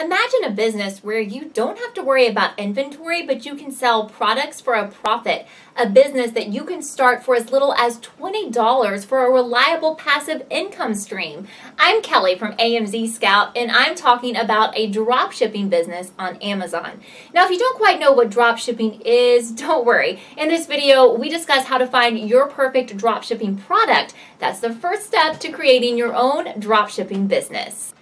Imagine a business where you don't have to worry about inventory, but you can sell products for a profit. A business that you can start for as little as $20 for a reliable passive income stream. I'm Kelly from AMZScout, and I'm talking about a dropshipping business on Amazon. Now, if you don't quite know what dropshipping is, don't worry. In this video, we discuss how to find your perfect dropshipping product. That's the first step to creating your own dropshipping business.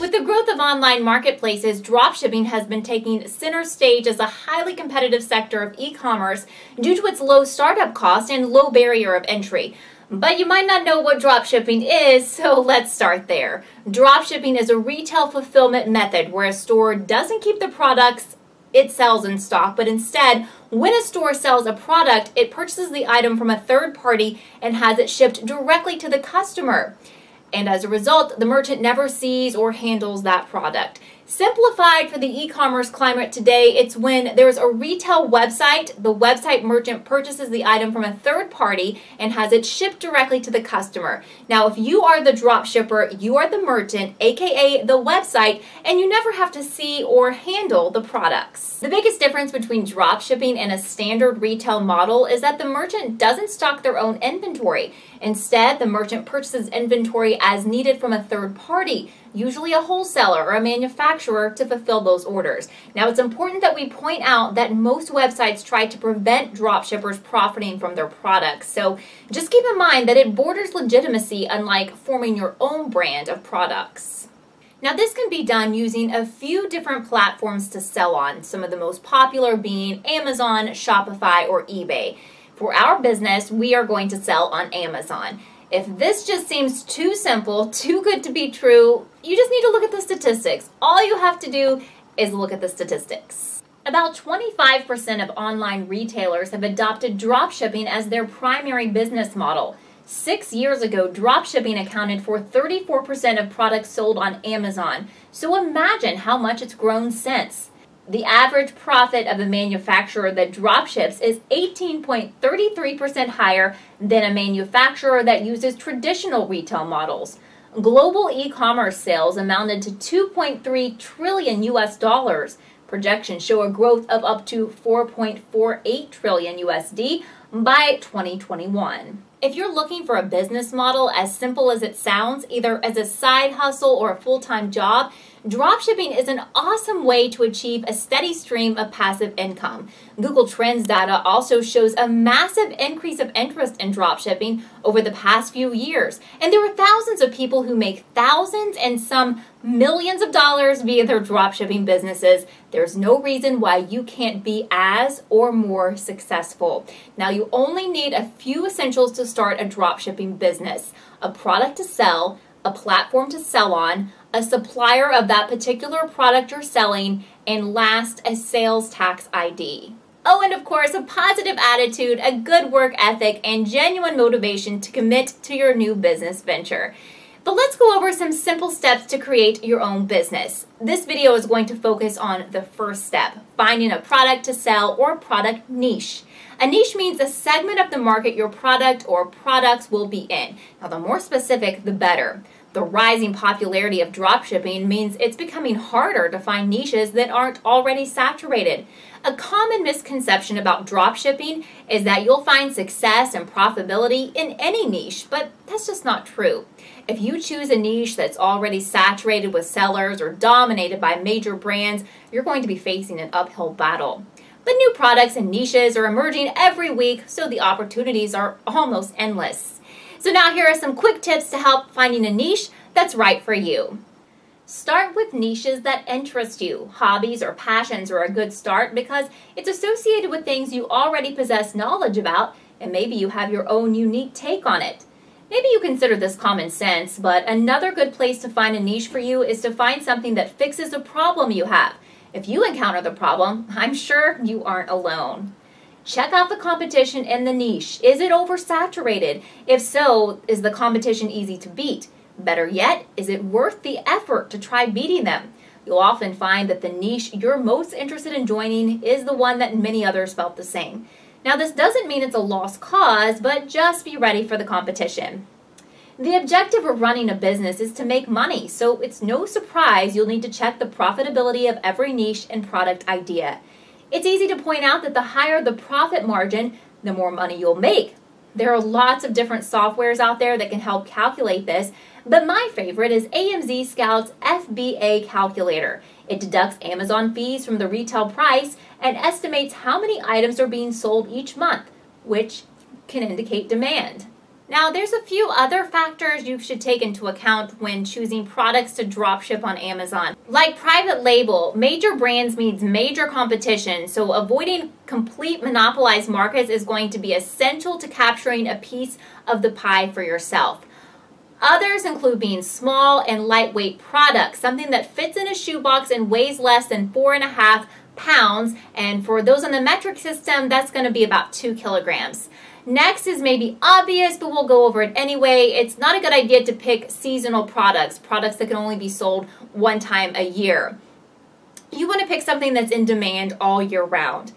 With the growth of online marketplaces, dropshipping has been taking center stage as a highly competitive sector of e-commerce due to its low startup cost and low barrier of entry. But you might not know what dropshipping is, so let's start there. Dropshipping is a retail fulfillment method where a store doesn't keep the products it sells in stock, but instead, when a store sells a product, it purchases the item from a third party and has it shipped directly to the customer. And as a result, the merchant never sees or handles that product. Simplified for the e-commerce climate today, it's when there's a retail website, the website merchant purchases the item from a third party and has it shipped directly to the customer. Now, if you are the drop shipper, you are the merchant, aka the website, and you never have to see or handle the products. The biggest difference between drop shipping and a standard retail model is that the merchant doesn't stock their own inventory. Instead, the merchant purchases inventory as needed from a third party, usually a wholesaler or a manufacturer, to fulfill those orders. Now, it's important that we point out that most websites try to prevent dropshippers profiting from their products. So just keep in mind that it borders legitimacy, unlike forming your own brand of products. Now, this can be done using a few different platforms to sell on, some of the most popular being Amazon, Shopify, or eBay. For our business, we are going to sell on Amazon. If this just seems too simple, too good to be true, you just need to look at the statistics. All you have to do is look at the statistics. About 25% of online retailers have adopted dropshipping as their primary business model. 6 years ago, dropshipping accounted for 34% of products sold on Amazon. So imagine how much it's grown since. The average profit of a manufacturer that dropships is 18.33% higher than a manufacturer that uses traditional retail models. Global e-commerce sales amounted to 2.3 trillion US dollars. Projections show a growth of up to 4.48 trillion USD by 2021. If you're looking for a business model as simple as it sounds, either as a side hustle or a full-time job, dropshipping is an awesome way to achieve a steady stream of passive income. Google Trends data also shows a massive increase of interest in dropshipping over the past few years. And there are thousands of people who make thousands and some millions of dollars via their dropshipping businesses. There's no reason why you can't be as or more successful. Now, you only need a few essentials to start a dropshipping business: a product to sell, a platform to sell on, a supplier of that particular product you're selling, and last, a sales tax ID. Oh, and of course, a positive attitude, a good work ethic, and genuine motivation to commit to your new business venture. But let's go over some simple steps to create your own business. This video is going to focus on the first step, finding a product to sell or product niche. A niche means a segment of the market your product or products will be in. Now, the more specific, the better. The rising popularity of dropshipping means it's becoming harder to find niches that aren't already saturated. A common misconception about dropshipping is that you'll find success and profitability in any niche, but that's just not true. If you choose a niche that's already saturated with sellers or dominated by major brands, you're going to be facing an uphill battle. But new products and niches are emerging every week, so the opportunities are almost endless. So now here are some quick tips to help finding a niche that's right for you. Start with niches that interest you. Hobbies or passions are a good start because it's associated with things you already possess knowledge about, and maybe you have your own unique take on it. Maybe you consider this common sense, but another good place to find a niche for you is to find something that fixes a problem you have. If you encounter the problem, I'm sure you aren't alone. Check out the competition in the niche. Is it oversaturated? If so, is the competition easy to beat? Better yet, is it worth the effort to try beating them? You'll often find that the niche you're most interested in joining is the one that many others felt the same. Now, this doesn't mean it's a lost cause, but just be ready for the competition. The objective of running a business is to make money, so it's no surprise you'll need to check the profitability of every niche and product idea. It's easy to point out that the higher the profit margin, the more money you'll make. There are lots of different softwares out there that can help calculate this, but my favorite is AMZScout's FBA calculator. It deducts Amazon fees from the retail price and estimates how many items are being sold each month, which can indicate demand. Now, there's a few other factors you should take into account when choosing products to dropship on Amazon. Like private label, major brands means major competition, so avoiding complete monopolized markets is going to be essential to capturing a piece of the pie for yourself. Others include being small and lightweight products, something that fits in a shoebox and weighs less than 4.5 pounds, and for those on the metric system, that's going to be about 2 kilograms. Next is maybe obvious, but we'll go over it anyway. It's not a good idea to pick seasonal products that can only be sold one time a year. You want to pick something that's in demand all year round.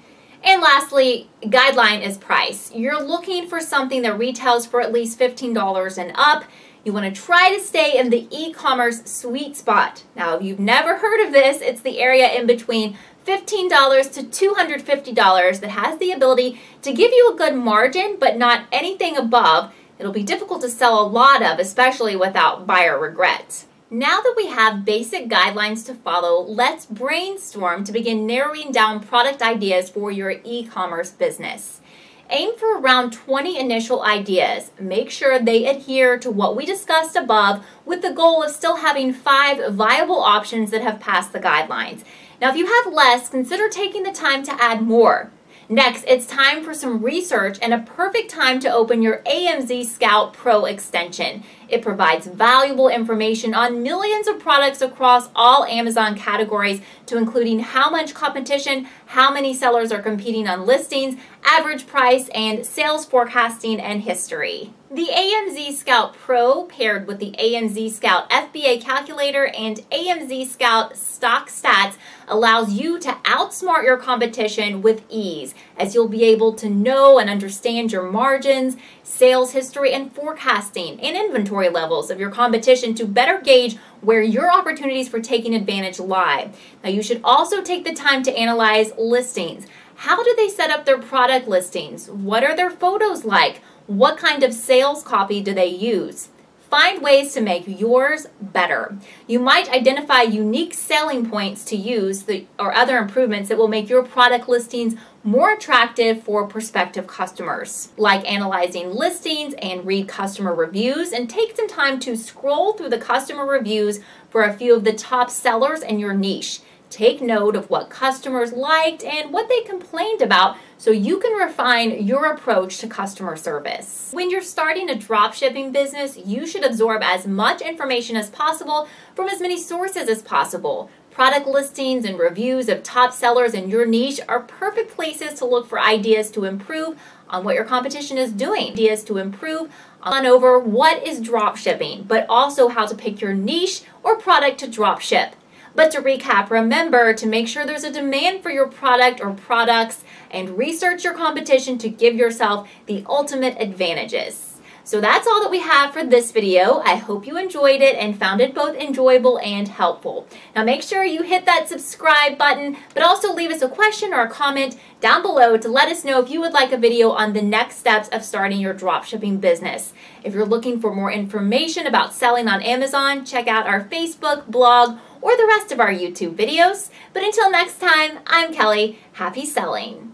And lastly, guideline is price. You're looking for something that retails for at least $15 and up. You want to try to stay in the e-commerce sweet spot. Now, if you've never heard of this, it's the area in between $15 to $250 that has the ability to give you a good margin, but not anything above. It'll be difficult to sell a lot of, especially without buyer regret. Now that we have basic guidelines to follow, let's brainstorm to begin narrowing down product ideas for your e-commerce business. Aim for around 20 initial ideas. Make sure they adhere to what we discussed above with the goal of still having 5 viable options that have passed the guidelines. Now, if you have less, consider taking the time to add more. Next, it's time for some research and a perfect time to open your AMZScout PRO Extension. It provides valuable information on millions of products across all Amazon categories, to including how much competition, how many sellers are competing on listings, average price, and sales forecasting and history. The AMZScout PRO, paired with the AMZScout FBA calculator and AMZScout Stock Stats, allows you to outsmart your competition with ease, as you'll be able to know and understand your margins, sales history, and forecasting and inventory levels of your competition to better gauge where your opportunities for taking advantage lie. Now, you should also take the time to analyze listings. How do they set up their product listings? What are their photos like? What kind of sales copy do they use? Find ways to make yours better. You might identify unique selling points to use or other improvements that will make your product listings more attractive for prospective customers, like analyzing listings and read customer reviews, and take some time to scroll through the customer reviews for a few of the top sellers in your niche. Take note of what customers liked and what they complained about so you can refine your approach to customer service. When you're starting a dropshipping business, you should absorb as much information as possible from as many sources as possible. Product listings and reviews of top sellers in your niche are perfect places to look for ideas to improve on what your competition is doing. Ideas to improve on over what is dropshipping, but also how to pick your niche or product to dropship. But to recap, remember to make sure there's a demand for your product or products, and research your competition to give yourself the ultimate advantages. So that's all that we have for this video. I hope you enjoyed it and found it both enjoyable and helpful. Now make sure you hit that subscribe button, but also leave us a question or a comment down below to let us know if you would like a video on the next steps of starting your dropshipping business. If you're looking for more information about selling on Amazon, check out our Facebook, blog, or the rest of our YouTube videos. But until next time, I'm Kelly. Happy selling.